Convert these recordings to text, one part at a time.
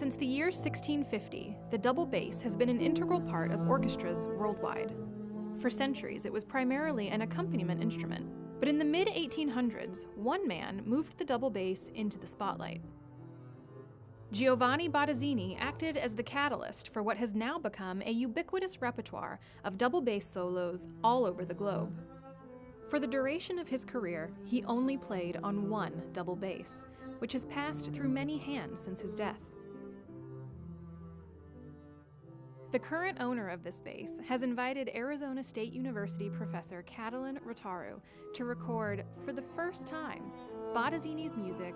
Since the year 1650, the double bass has been an integral part of orchestras worldwide. For centuries, it was primarily an accompaniment instrument, but in the mid-1800s, one man moved the double bass into the spotlight. Giovanni Bottesini acted as the catalyst for what has now become a ubiquitous repertoire of double bass solos all over the globe. For the duration of his career, he only played on one double bass, which has passed through many hands since his death. The current owner of this bass has invited Arizona State University professor Catalin Rotaru to record, for the first time, Bottesini's music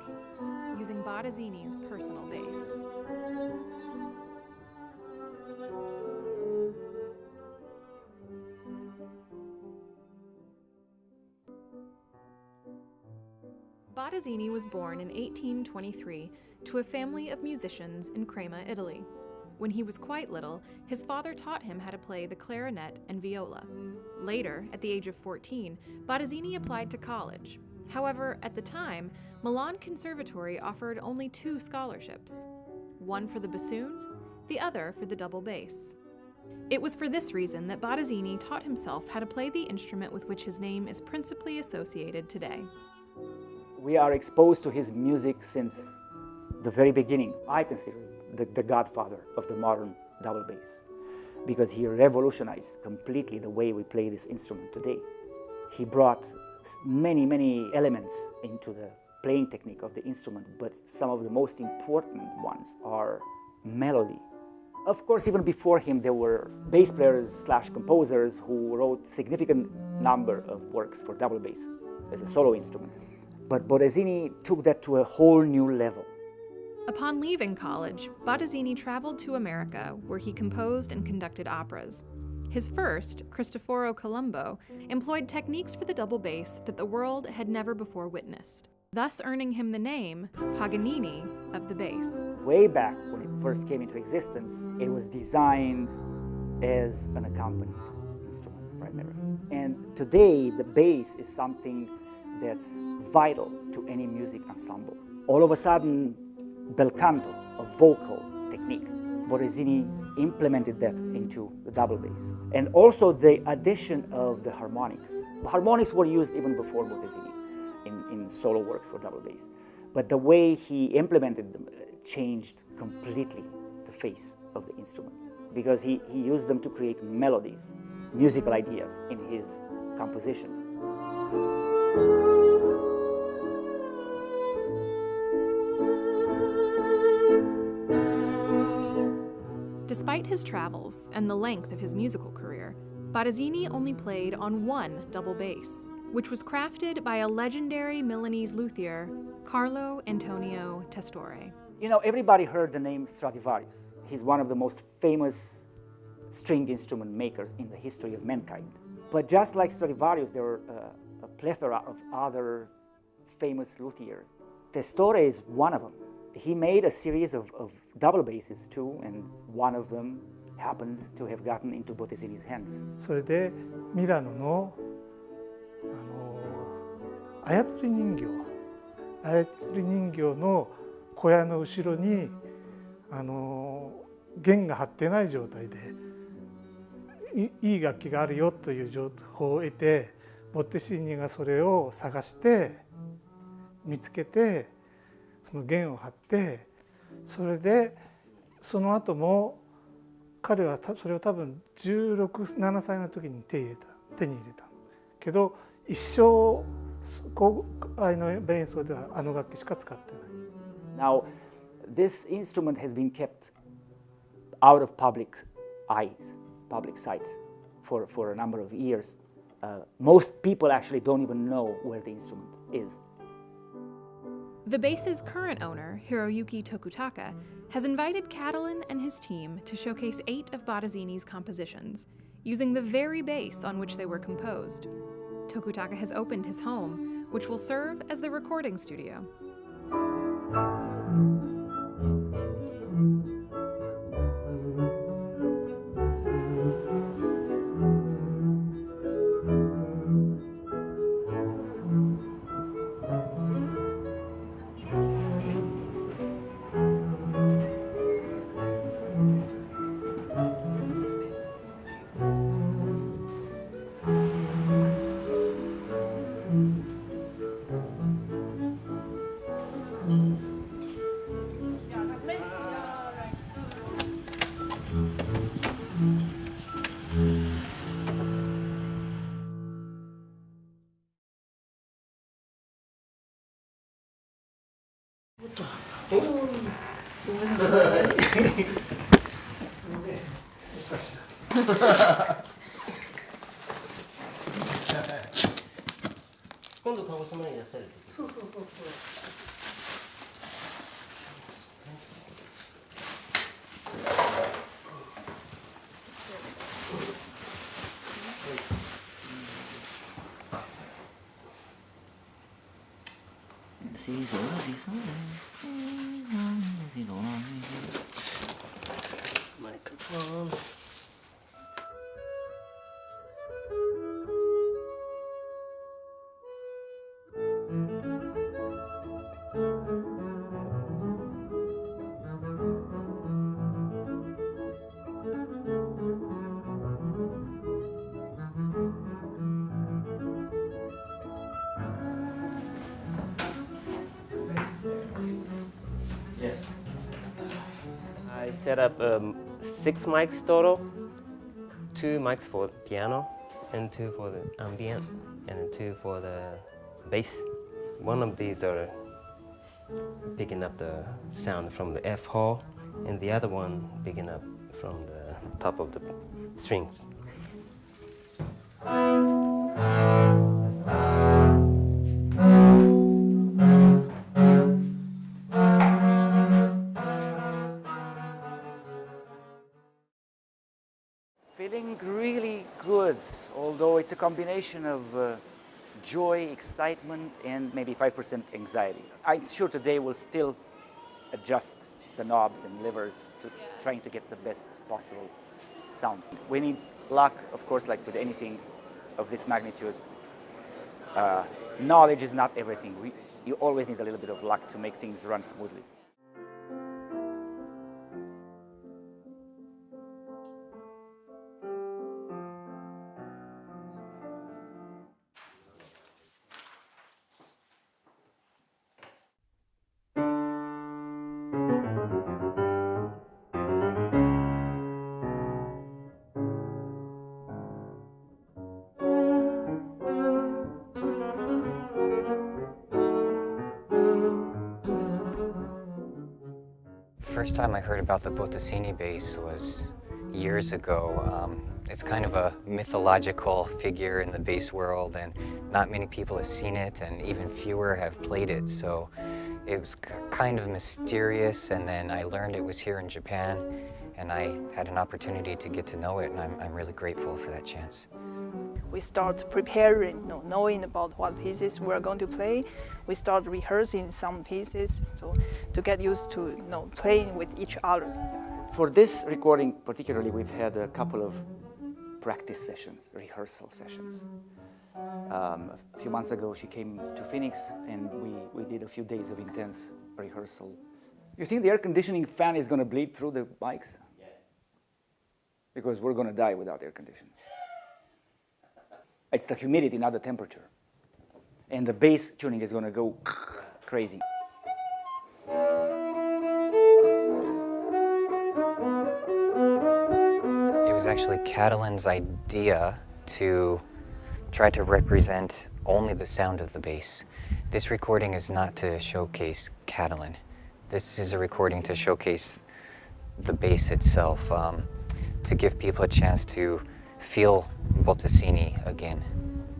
using Bottesini's personal bass. Bottesini was born in 1823 to a family of musicians in Crema, Italy. When he was quite little, his father taught him how to play the clarinet and viola. Later, at the age of 14, Bottesini applied to college. However, at the time, Milan Conservatory offered only 2 scholarships, one for the bassoon, the other for the double bass. It was for this reason that Bottesini taught himself how to play the instrument with which his name is principally associated today. We are exposed to his music since the very beginning. I consider him the godfather of the modern double bass because he revolutionized completely the way we play this instrument today. He brought many elements into the playing technique of the instrument, but some of the most important ones are melody. Of course, even before him, there were bass players / composers who wrote significant number of works for double bass as a solo instrument. But Bottesini took that to a whole new level. Upon leaving college, Bottesini traveled to America, where he composed and conducted operas. His first, Cristoforo Colombo, employed techniques for the double bass that the world had never before witnessed, thus earning him the name Paganini of the bass. Way back when it first came into existence, it was designed as an accompanying instrument primarily. And today, the bass is something that's vital to any music ensemble. All of a sudden, bel canto, a vocal technique, Bottesini implemented that into the double bass. And also the addition of the harmonics. The harmonics were used even before Bottesini in solo works for double bass. But the way he implemented them changed completely the face of the instrument because he used them to create melodies, musical ideas in his compositions. Despite his travels and the length of his musical career, Bottesini only played on one double bass, which was crafted by a legendary Milanese luthier, Carlo Antonio Testore. You know, everybody heard the name Stradivarius. He's one of the most famous string instrument makers in the history of mankind. But just like Stradivarius, there were a plethora of other famous luthiers. Testore is one of them. He made a series of double basses too, and one of them happened to have gotten into Bottesini's hands. それでミラノの操り人形の小屋の後ろに弦が張ってない状態でいい楽器があるよという情報を得て、ボッテシーニがそれを探して見つけてその弦を張って、それでその後も彼はそれを多分16、17歳の時に手に入れたけど、一生公開の演奏ではあの楽器しか使ってない。Now, this instrument has been kept out of public eyes, public sight, for a number of years. Most people actually don't even know where the instrument is. The bass's current owner, Hiroyuki Tokutaka, has invited Catalin and his team to showcase 8 of Bottesini's compositions, using the very bass on which they were composed. Tokutaka has opened his home, which will serve as the recording studio. 今度鹿児島にいらっしゃる時。そうそうそうそう。Microphone. Yes. I set up 6 mics total, 2 mics for piano, and 2 for the ambient, and 2 for the bass. One of these are picking up the sound from the F hall, and the other one picking up from the top of the strings. Feeling really good, although it's a combination of joy, excitement, and maybe 5% anxiety. I'm sure today we'll still adjust the knobs and levers to trying to get the best possible sound. We need luck, of course, like with anything of this magnitude. Knowledge is not everything. You always need a little bit of luck to make things run smoothly. First time I heard about the Bottesini bass was years ago. It's kind of a mythological figure in the bass world, and not many people have seen it, and even fewer have played it. So it was kind of mysterious, and then I learned it was here in Japan, and I had an opportunity to get to know it, and I'm really grateful for that chance. We start preparing, knowing about what pieces we're going to play. We start rehearsing some pieces, so to get used to playing with each other. For this recording particularly, we've had a couple of practice sessions, rehearsal sessions. A few months ago, she came to Phoenix, and we did a few days of intense rehearsal. You think the air conditioning fan is going to bleed through the mics? Yeah. Because we're going to die without air conditioning. It's the humidity, not the temperature. And the bass tuning is going to go crazy. It was actually Catalin's idea to try to represent only the sound of the bass. This recording is not to showcase Catalin. This is a recording to showcase the bass itself, to give people a chance to feel Bottesini again.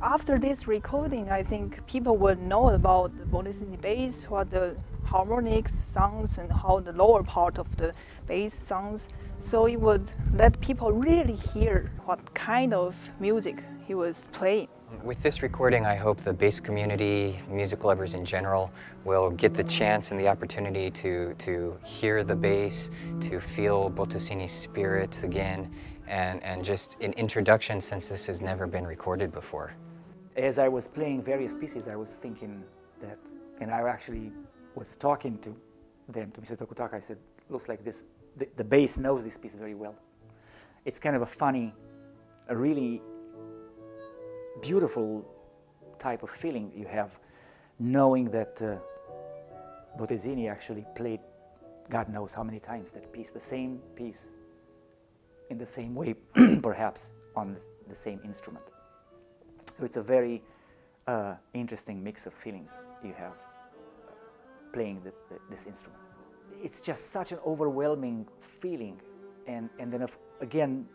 After this recording, I think people will know about the Bottesini bass, what the harmonics sounds and how the lower part of the bass sounds. So it would let people really hear what kind of music he was playing. With this recording, I hope the bass community, music lovers in general, will get the chance and the opportunity to hear the bass, to feel Bottesini's spirit again, and just an introduction, since this has never been recorded before. As I was playing various pieces, I was thinking that, and I actually was talking to them, to Mr. Tokutaka. I said, looks like this, the bass knows this piece very well. It's kind of a funny, a really beautiful type of feeling you have, knowing that Bottesini actually played God knows how many times that piece, the same piece, in the same way, perhaps, on the same instrument. So it's a very interesting mix of feelings you have playing this instrument. It's just such an overwhelming feeling. And then again,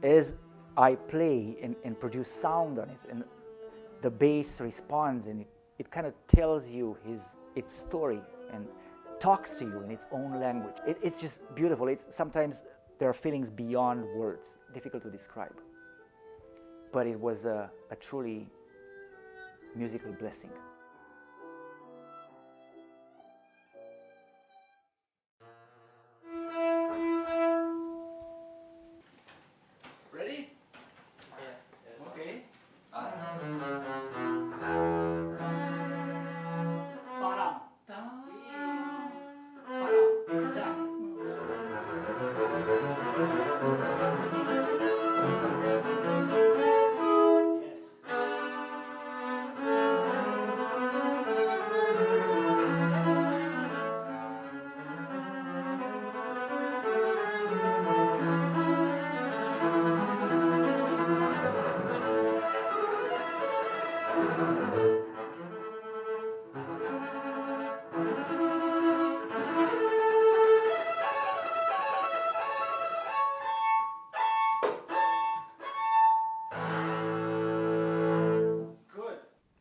as I play and produce sound on it, and the bass responds, and it kind of tells you its story and talks to you in its own language. It's just beautiful. Sometimes there are feelings beyond words, difficult to describe. But it was a truly musical blessing. Ready? Okay.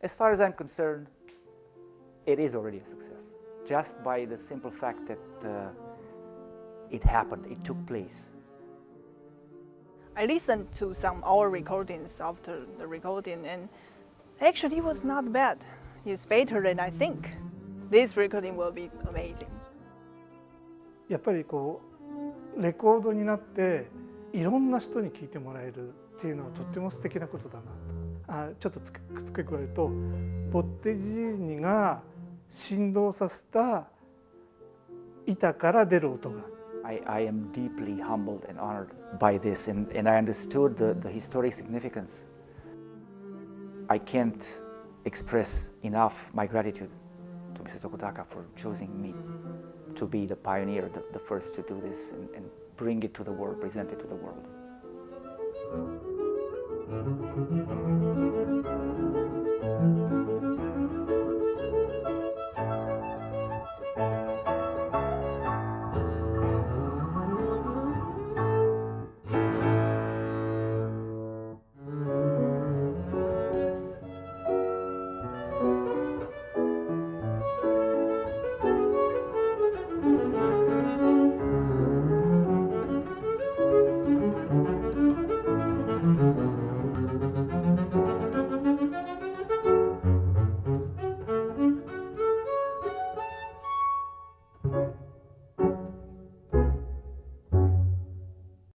As far as I'm concerned, it is already a success, just by the simple fact that it happened, it took place. I listened to some our recordings after the recording, and actually it was not bad. It's better than I think. This recording will be amazing. やっぱりこうレコードになっていろんな人に聴いてもらえるっていうのはとっても素敵なことだなと。ちょっと付け加えると、ボッテジーニが振動させた板から出る音が。I am deeply humbled and honored by this, and I understood the historic significance. I can't express enough my gratitude to Mr. Tokutaka for choosing me to be the pioneer, the first to do this and bring it to the world, present it to the world.